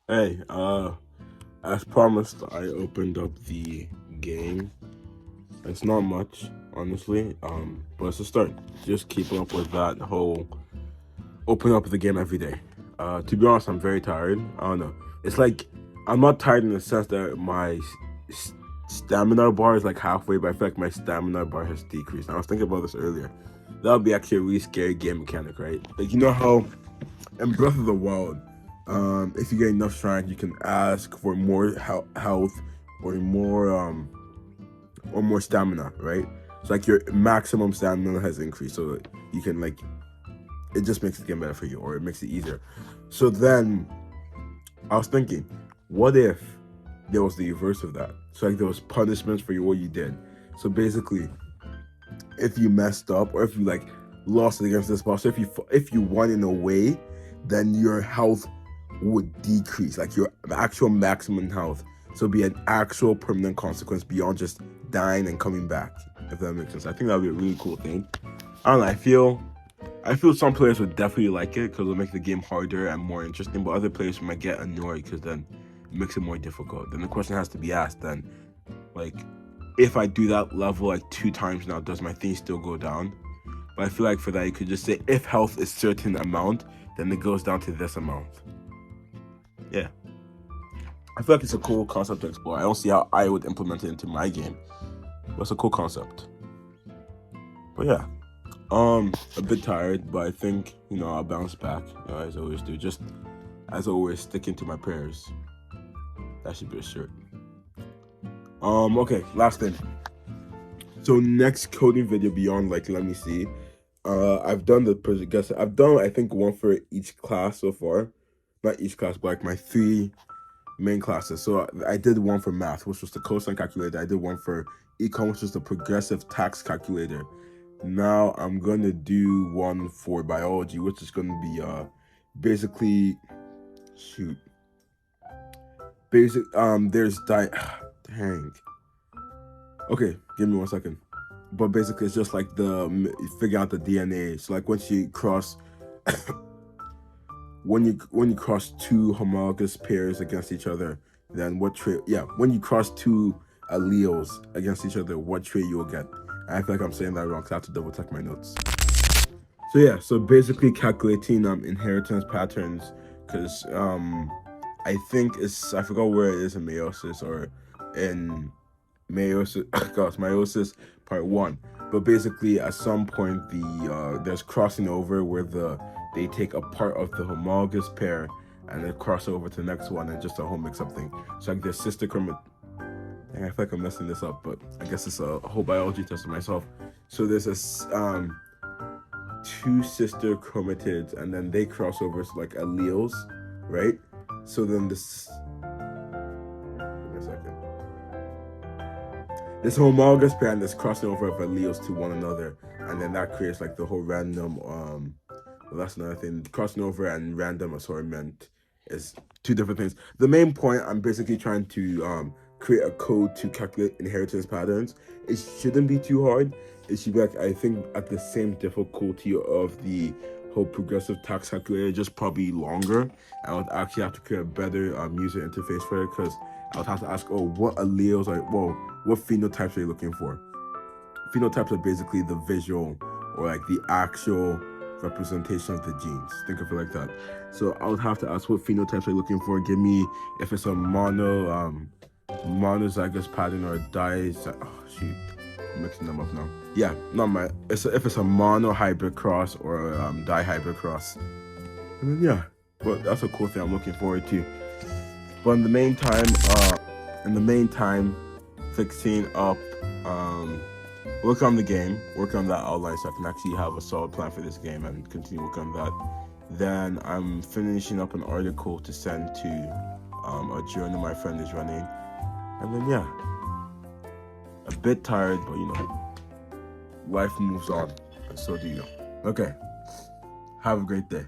Hey, as promised, I opened up the game. It's not much, honestly, but it's a start. Just keeping up with that whole open up the game every day. To be honest, I'm very tired. I don't know. It's like I'm not tired in the sense that my stamina bar is like halfway, but I feel like my stamina bar has decreased. I was thinking about this earlier. That would be actually a really scary game mechanic, right? Like you know how in Breath of the Wild, if you get enough shrines, you can ask for more health or more stamina, right? So like your maximum stamina has increased, so you can like it just makes the game better for you, or it makes it easier. So then I was thinking, what if there was the reverse of that? So like there was punishments for what you did. So basically, if you messed up or if you like lost it against this boss, so if you won in a way, then your health would decrease, like your actual maximum health. So it'd be an actual permanent consequence beyond just dying and coming back. If that makes sense, I think that would be a really cool thing. I don't know. I feel some players would definitely like it because it'll make the game harder and more interesting, but other players might get annoyed because then it makes it more difficult. Then the question has to be asked then, like, if I do that level like 2 times now, does my thing still go down? But I feel like for that, you could just say if health is certain amount, then it goes down to this amount. Yeah. I feel like it's a cool concept to explore. I don't see how I would implement it into my game, but it's a cool concept. But yeah, a bit tired, but I think I'll bounce back, as I always do. Just as always, sticking to my prayers. That should be a shirt. Okay, last thing. So next coding video beyond like let me see. I've done the project. Guess I've done I think one for each class so far, not each class, but like my 3 main classes. So I did one for math, which was the cosine calculator. I did one for econ, which was the progressive tax calculator. Now I'm gonna do one for biology, which is gonna be basically shoot basic there's dang. Okay, give me 1 second. But basically, it's just like figure out the DNA. So like once you cross when you cross 2 homologous pairs against each other, then what trait? Yeah, when you cross 2 alleles against each other, what trait you will get. I feel like I'm saying that wrong, so I have to double check my notes. So yeah, so basically calculating inheritance patterns, because I think I forgot where it is in meiosis or in meiosis. Gosh, meiosis part 1. But basically, at some point, there's crossing over where they take a part of the homologous pair and then cross over to the next one, and just a whole mix-up thing. So like their sister chromat. I feel like I'm messing this up, but I guess it's a whole biology test of myself. So there's 2 sister chromatids, and then they cross over to like alleles, right? So then this. Give me a second. This homologous pair and this crossing over of alleles to one another, and then that creates like the whole random. Well, that's another thing. Crossing over and random assortment is 2 different things. The main point, I'm basically trying to create a code to calculate inheritance patterns. It shouldn't be too hard. It should be like I think at the same difficulty of the whole progressive tax calculator, just probably longer. I would actually have to create a better user interface for it, because I would have to ask, what alleles what phenotypes are you looking for? Phenotypes are basically the visual or like the actual representation of the genes. Think of it like that. So I would have to ask what phenotypes are you looking for. Give me if it's a monozygous pattern or a shoot, I'm mixing them up now. Yeah, not my. If it's a mono hybrid cross or a dihybrid cross. And then, yeah, but that's a cool thing I'm looking forward to. But in the meantime, fixing up, work on the game, work on that outline so I can actually have a solid plan for this game and continue working on that. Then I'm finishing up an article to send to a journal my friend is running. And then, yeah, a bit tired, but life moves on, and so do you. Okay, have a great day.